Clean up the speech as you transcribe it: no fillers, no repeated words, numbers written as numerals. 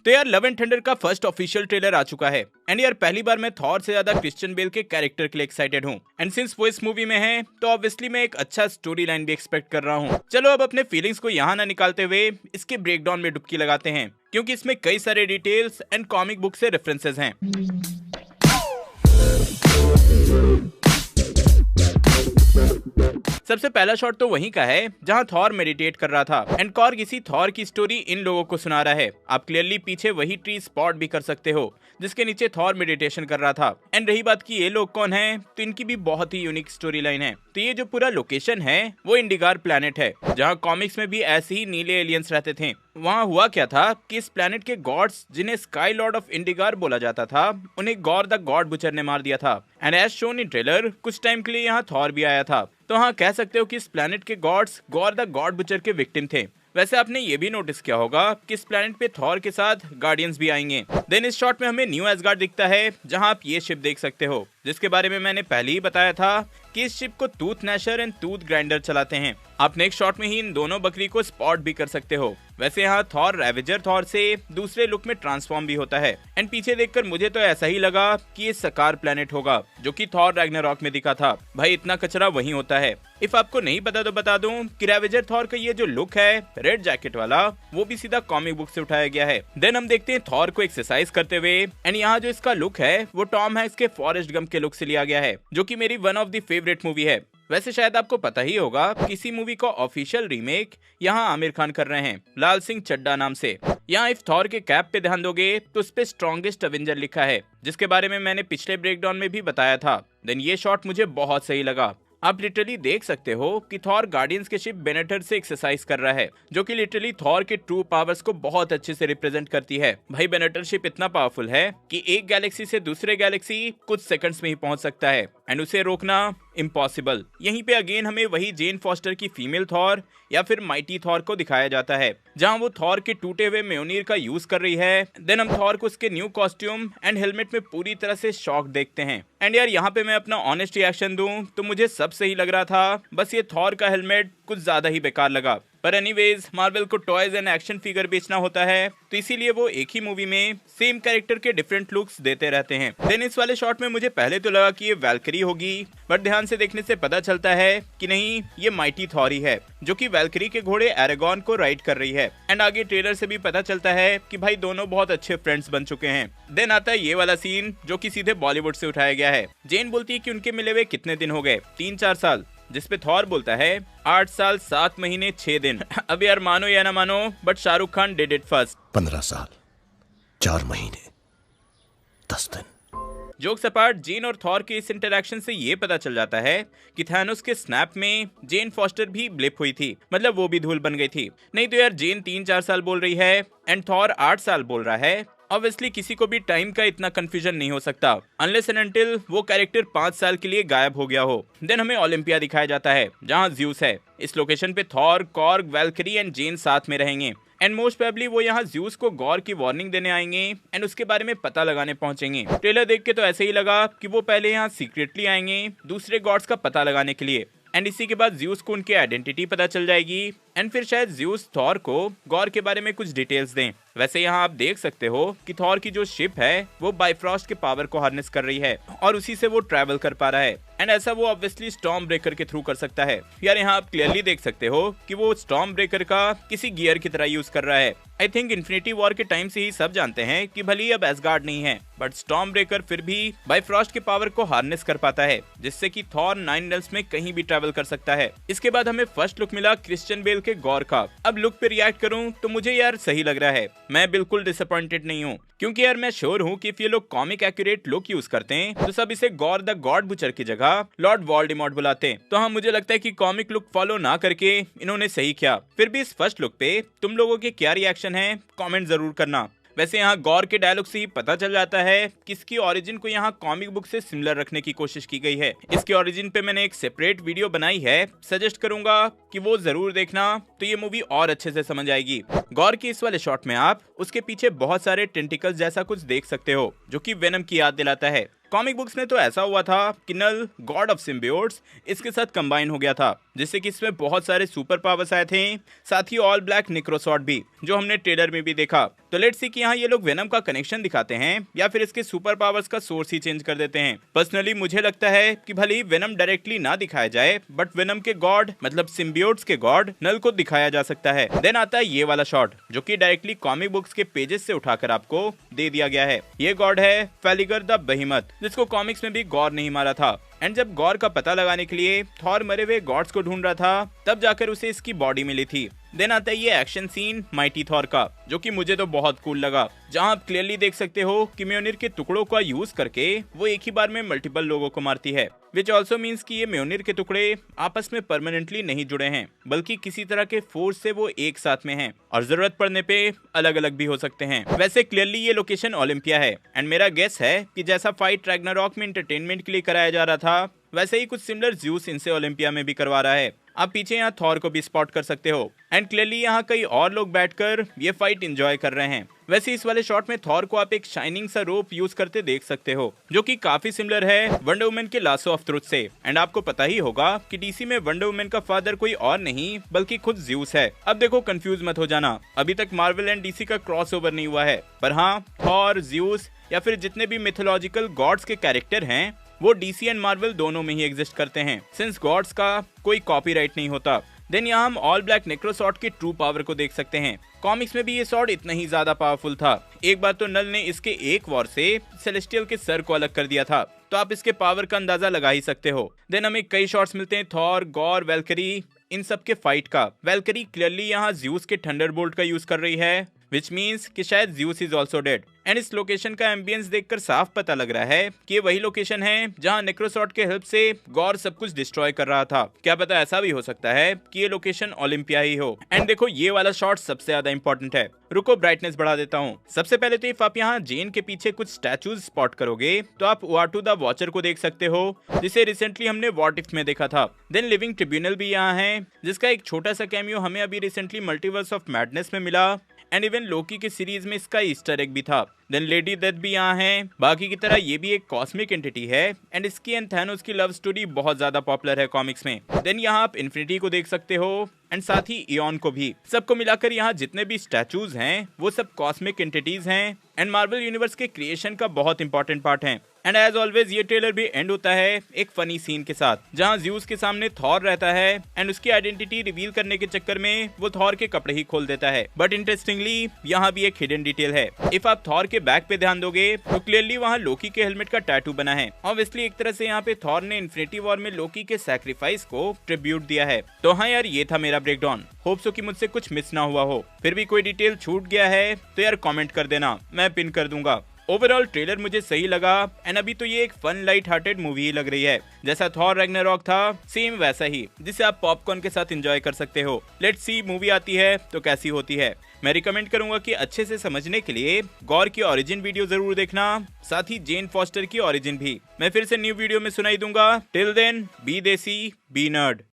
तो यार love and thunder का फर्स्ट ऑफिशियल ट्रेलर आ चुका है एंड यार पहली बार मैं थॉर से ज्यादा क्रिश्चियन बेल के कैरेक्टर के लिए एक्साइटेड हूँ एंड सिंस वो इस मूवी में है तो ऑब्वियसली मैं एक अच्छा स्टोरी लाइन भी एक्सपेक्ट कर रहा हूँ। चलो अब अपने फीलिंग्स को यहाँ ना निकालते हुए इसके ब्रेकडाउन में डुबकी लगाते हैं क्योंकि इसमें कई सारे डिटेल्स एंड कॉमिक बुक से रेफरेंसेस हैं। सबसे पहला शॉट तो वहीं का है जहां थॉर मेडिटेट कर रहा था एंड कॉर्ग इसी थॉर की स्टोरी इन लोगों को सुना रहा है। आप क्लियरली पीछे वही ट्री स्पॉट भी कर सकते हो जिसके नीचे थॉर मेडिटेशन कर रहा था। एंड रही बात की ये लोग कौन हैं, तो इनकी भी बहुत ही यूनिक स्टोरी लाइन है। तो ये जो पूरा लोकेशन है वो इंडिगार प्लैनेट है जहाँ कॉमिक्स में भी ऐसे ही नीले एलियंस रहते थे। वहाँ हुआ क्या था कि इस प्लैनेट के गॉड्स जिन्हें स्काई लॉर्ड ऑफ इंडिगार बोला जाता था उन्हें गॉर द गॉड बुचर ने मार दिया था and as shown in trailer कुछ टाइम के लिए यहाँ थॉर भी आया था। तो हाँ कह सकते हो कि इस प्लैनेट के gods Gorr the god butcher के विक्टिम थे। वैसे आपने ये भी नोटिस किया होगा कि इस प्लैनेट पे थॉर के साथ गार्डियंस भी आएंगे। देन इस शॉट में हमें न्यू एसगार्ड दिखता है जहां आप ये शिप देख सकते हो जिसके बारे में मैंने पहले ही बताया था कि इस शिप को टूथ नैशर एंड टूथ ग्राइंडर चलाते हैं। आप नेक्स्ट शॉट में ही इन दोनों बकरी को स्पॉट भी कर सकते हो। वैसे यहाँ थॉर रेवेजर थॉर से दूसरे लुक में ट्रांसफॉर्म भी होता है एंड पीछे देखकर मुझे तो ऐसा ही लगा कि ये सकार प्लैनेट होगा जो कि थॉर रैग्नारॉक में दिखा था। भाई इतना कचरा वहीं होता है। इफ आपको नहीं पता तो बता दूं कि रेवेजर थॉर का ये जो लुक है रेड जैकेट वाला वो भी सीधा कॉमिक बुक से उठाया गया है। देन हम देखते हैं थॉर को एक्सरसाइज करते हुए एंड यहाँ जो इसका लुक है वो टॉम हैंक्स के फॉरेस्ट गंप के लुक से लिया गया है जो कि मेरी one of the favourite movie है। वैसे शायद आपको पता ही होगा किसी मूवी का ऑफिशियल रीमेक यहाँ आमिर खान कर रहे हैं लाल सिंह चड्ढा नाम से। यहाँ इफ थॉर के कैप पे ध्यान दोगे तो उस पे स्ट्रॉन्गेस्ट अवेंजर लिखा है जिसके बारे में मैंने पिछले ब्रेकडाउन में भी बताया था। देन ये शॉट मुझे बहुत सही लगा। आप लिटरली देख सकते हो कि थॉर गार्डियंस के शिप बेनेटर से एक्सरसाइज कर रहा है जो कि लिटरली थॉर के ट्रू पावर्स को बहुत अच्छे से रिप्रेजेंट करती है। भाई बेनेटर शिप इतना पावरफुल है कि एक गैलेक्सी से दूसरे गैलेक्सी कुछ सेकंड्स में ही पहुंच सकता है एंड उसे रोकना इम्पॉसिबल। यहीं पे अगेन हमें वही जेन फॉस्टर की फीमेल थॉर या फिर माइटी थॉर को दिखाया जाता है जहां वो थॉर के टूटे हुए म्योनीर का यूज कर रही है। देन हम थॉर को उसके न्यू कॉस्ट्यूम एंड हेलमेट में पूरी तरह से शॉक देखते हैं एंड यार यहाँ पे मैं अपना ऑनेस्ट रिएक्शन दूं तो मुझे सब सही लग रहा था, बस ये थॉर का हेलमेट कुछ ज्यादा ही बेकार लगा। पर एनीवेज मार्वल को टॉयज एंड एक्शन फिगर बेचना होता है तो इसीलिए वो एक ही मूवी में सेम कैरेक्टर के डिफरेंट लुक्स देते रहते हैं। देन इस वाले शॉट में मुझे पहले तो लगा कि ये वैल्करी होगी बट ध्यान से देखने से पता चलता है कि नहीं ये माइटी थॉर ही है जो कि वैल्करी के घोड़े एरागॉन को राइड कर रही है एंड आगे ट्रेलर से भी पता चलता है कि भाई दोनों बहुत अच्छे फ्रेंड्स बन चुके हैं। देन आता है ये वाला सीन जो कि सीधे बॉलीवुड से उठाया गया है। जेन बोलती है कि उनके मिले हुए कितने दिन हो गए, 3-4 साल, जिसपे थॉर बोलता है 8 साल 7 महीने 6 दिन। अब यार मानो या ना मानो but Shahrukh Khan did it first. 15 साल 4 महीने 10 दिन। जोक्स अपार्ट, जेन और थॉर के इस इंटरेक्शन से ये पता चल जाता है कि थानोस के स्नैप में जेन फॉस्टर भी ब्लिप हुई थी, मतलब वो भी धूल बन गई थी। नहीं तो यार जेन 3-4 साल बोल रही है एंड थॉर 8 साल बोल रहा है। ऑब्वियसली किसी को भी टाइम का इतना कंफ्यूजन नहीं हो सकता अनलेस एंड अनटिल वो कैरेक्टर 5 साल के लिए गायब हो गया हो। देन हमें ओलंपिया दिखाया जाता है जहां ज्यूस है। इस लोकेशन पे थॉर, कॉर्ग, वैल्करी एंड जेन साथ में रहेंगे एंड मोस्ट प्रोबेबली वो यहाँ ज्यूस को गॉर की वार्निंग देने आएंगे एंड उसके बारे में पता लगाने पहुंचेंगे। ट्रेलर देख के तो ऐसे ही लगा कि वो पहले यहाँ सीक्रेटली आएंगे दूसरे गॉड्स का पता लगाने के लिए एंड इसी के बाद ज्यूस को उनकी आइडेंटिटी पता चल जाएगी एंड फिर शायद ज्यूस थॉर को गॉर के बारे में कुछ डिटेल्स दें। वैसे यहाँ आप देख सकते हो कि थॉर की जो शिप है वो बाइफ्रॉस्ट के पावर को हार्नेस कर रही है और उसी से वो ट्रैवल कर पा रहा है एंड ऐसा वो ऑब्वियसली स्टॉर्म ब्रेकर के थ्रू कर सकता है। यार यहाँ आप क्लियरली देख सकते हो कि वो स्टॉर्म ब्रेकर का किसी गियर की तरह यूज कर रहा है। आई थिंक इन्फिनिटी वॉर के टाइम से ही सब जानते हैं कि भले ही अब एसगार्ड नहीं है बट स्टॉर्म ब्रेकर फिर भी बाइफ्रॉस्ट के पावर को हार्नेस कर पाता है जिससे कि थॉर 9 रेल्स में कहीं भी ट्रैवल कर सकता है। इसके बाद हमें फर्स्ट लुक मिला क्रिश्चियन बेल के गॉर का। अब लुक पे रिएक्ट करूं तो मुझे यार सही लग रहा है, मैं बिल्कुल डिसअपॉइंटेड नहीं हूँ क्योंकि यार मैं श्योर हूँ कि इफ ये लोग कॉमिक एक्यूरेट लुक यूज करते हैं तो सब इसे गॉर द गॉड बुचर की जगह लॉर्ड वोल्डेमॉर्ट बुलाते हैं। तो हाँ मुझे लगता है कि कॉमिक लुक फॉलो ना करके इन्होंने सही किया। फिर भी इस फर्स्ट लुक पे तुम लोगों के क्या रिएक्शन है कमेंट जरूर करना। वैसे यहाँ गॉर के डायलॉग से ही पता चल जाता है कि इसकी ओरिजिन को यहाँ कॉमिक बुक से सिमिलर रखने की कोशिश की गई है। इसके ओरिजिन पे मैंने एक सेपरेट वीडियो बनाई है, सजेस्ट करूंगा कि वो जरूर देखना तो ये मूवी और अच्छे से समझ आएगी। गॉर की इस वाले शॉट में आप उसके पीछे बहुत सारे टेंटिकल्स जैसा कुछ देख सकते हो जो कि वेनम की याद दिलाता है कॉमिक बुक्स में तो ऐसा हुआ था कि नल गॉड ऑफ सिम्बियोट्स इसके साथ कंबाइन हो गया था, जिससे कि इसमें बहुत सारे सुपर पावर्स आए थे, साथ ही ऑल ब्लैक निक्रोसॉट भी, जो हमने ट्रेलर में भी देखा। तो लेट्स सी कि यहाँ ये लोग वेनम का कनेक्शन दिखाते हैं या फिर इसके सुपर पावर्स का सोर्स ही चेंज कर देते हैं। पर्सनली मुझे लगता है कि भले ही वेनम डायरेक्टली ना दिखाया जाए, बट वेनम के गॉड मतलब सिम्बियोट्स के गॉड नल को दिखाया जा सकता है। देन आता है ये वाला शॉट, जो कि डायरेक्टली कॉमिक बुक्स के पेजेस से उठाकर आपको दे दिया गया है। ये गॉड है फेलिगर द बहिमत, जिसको कॉमिक्स में भी गॉर नहीं मारा था। एंड जब गॉर का पता लगाने के लिए थॉर मरे हुए गॉड्स को ढूंढ रहा था, तब जाकर उसे इसकी बॉडी मिली थी। देन आता है ये एक्शन सीन माइटी थॉर का, जो कि मुझे तो बहुत कूल लगा, जहां आप क्लियरली देख सकते हो कि म्योनिर के टुकड़ों का यूज करके वो एक ही बार में मल्टीपल लोगों को मारती है, विच ऑल्सो मीन्स कि ये म्योनिर के टुकड़े आपस में परमानेंटली नहीं जुड़े हैं, बल्कि किसी तरह के फोर्स से वो एक साथ में हैं और जरूरत पड़ने पे अलग अलग भी हो सकते हैं। वैसे क्लियरली ये लोकेशन ओलंपिया है, एंड मेरा गेस है कि जैसा फाइट रैग्नारॉक में एंटरटेनमेंट के लिए कराया जा रहा था, वैसे ही कुछ सिमिलर ज़्यूस इनसे ओलंपिया में भी करवा रहा है। आप पीछे यहाँ थॉर को भी स्पॉट कर सकते हो, एंड क्लियरली यहाँ कई और लोग बैठकर ये फाइट एंजॉय कर रहे हैं। वैसे इस वाले शॉट में थॉर को आप एक शाइनिंग सा रोप यूज करते देख सकते हो, जो कि काफी सिमिलर है वंडर वुमन के लासो ऑफ ट्रुथ से। एंड आपको पता ही होगा कि डीसी में वंडर वुमन का फादर कोई और नहीं बल्कि खुद ज़्यूस है। अब देखो कंफ्यूज मत हो जाना, अभी तक मार्वल एंड डीसी का क्रॉसओवर नहीं हुआ है, पर हाँ थॉर, ज़्यूस या फिर जितने भी मिथोलॉजिकल गॉड्स के कैरेक्टर हैं वो डीसी एंड मार्वल दोनों में ही एग्जिस्ट करते हैं, सिंस गॉड्स का कोई कॉपीराइट नहीं होता। देन यहाँ हम ऑल ब्लैक नेक्रोसॉट के ट्रू पावर को देख सकते हैं। कॉमिक्स में भी ये सॉर्ड इतना ही ज्यादा पावरफुल था। एक बार तो नल ने इसके एक वॉर से सेलेस्टियल के सर को अलग कर दिया था, तो आप इसके पावर का अंदाजा लगा ही सकते हो। देन हमें कई शॉट्स मिलते हैं थॉर, गॉर, वैल्करी इन सब के फाइट का। वैल्करी क्लियरली यहाँ ज़्यूस के थंडरबोल्ट का यूज कर रही है, विच मीन्स कि शायद Zeus is also dead. And इस लोकेशन का एम्बियंस देखकर साफ पता लग रहा है कि ये वही लोकेशन है जहां नेक्रोसॉट के हेल्प से गॉर सब कुछ डिस्ट्रॉय कर रहा था। क्या पता ऐसा भी हो सकता है कि ये लोकेशन ओलंपिया ही हो। एंड देखो ये वाला शॉट सबसे ज्यादा इंपॉर्टेंट है। रुको ब्राइटनेस बढ़ा देता हूँ। सबसे पहले तो इफ आप यहाँ जेन के पीछे कुछ स्टैचूज स्पॉट करोगे तो आप उआटू द वॉचर को देख सकते हो, जिसे रिसेंटली हमने व्हाट इफ में देखा था। देन लिविंग ट्रिब्यूनल भी यहाँ है, जिसका एक छोटा सा कैमियो हमें अभी रिसेंटली मल्टीवर्स ऑफ मैडनेस में मिला। एंड इवन लोकी की सीरीज में इसका ईस्टर एग भी था। देन लेडी डेथ भी यहाँ है। बाकी की तरह ये भी एक कॉस्मिक एंटिटी है, एंड इसकी एंड थैनोस की लव स्टोरी बहुत ज्यादा पॉपुलर है कॉमिक्स में। देन यहाँ आप इन्फिनिटी को देख सकते हो, एंड साथ ही इयॉन को भी। सबको मिलाकर यहाँ जितने भी स्टैचूज हैं वो सब कॉस्मिक एंटिटीज हैं, एंड मार्वल यूनिवर्स के क्रिएशन का बहुत इंपॉर्टेंट पार्ट है। एंड एज ऑलवेज ये ट्रेलर भी एंड होता है एक फनी सीन के साथ, जहां ज़्यूस के सामने थॉर रहता है एंड उसकी आइडेंटिटी रिवील करने के चक्कर में वो थॉर के कपड़े ही खोल देता है। बट इंटरेस्टिंगली यहाँ भी एक हिडन डिटेल है। इफ आप थॉर के बैक पे ध्यान दोगे तो क्लियरली वहाँ लोकी के हेलमेट का टैटू बना है। ऑब्वियसली एक तरह से यहाँ पे थॉर ने इन्फिनिटी वॉर में लोकी के सैक्रिफाइस को ट्रिब्यूट दिया है। तो हाँ यार, ये था मेरा ब्रेकडाउन। होप सो कि मुझसे कुछ मिस ना हुआ हो। फिर भी कोई डिटेल छूट गया है तो यार कमेंट कर देना, मैं पिन कर दूंगा। ओवरऑल ट्रेलर मुझे सही लगा, एंड अभी तो ये एक फन लाइट हार्टेड मूवी ही लग रही है। जैसा थॉर रैग्नारॉक था सेम वैसा ही, जिसे आप पॉपकॉर्न के साथ एंजॉय कर सकते हो। लेट्स सी मूवी आती है तो कैसी होती है। मैं रिकमेंड करूंगा कि अच्छे से समझने के लिए गॉर की ओरिजिन वीडियो जरूर देखना, साथ ही जेन फॉस्टर की ओरिजिन भी। मैं फिर से न्यू वीडियो में सुनाई दूंगा। टिल देन बी देसी बी नर्ड।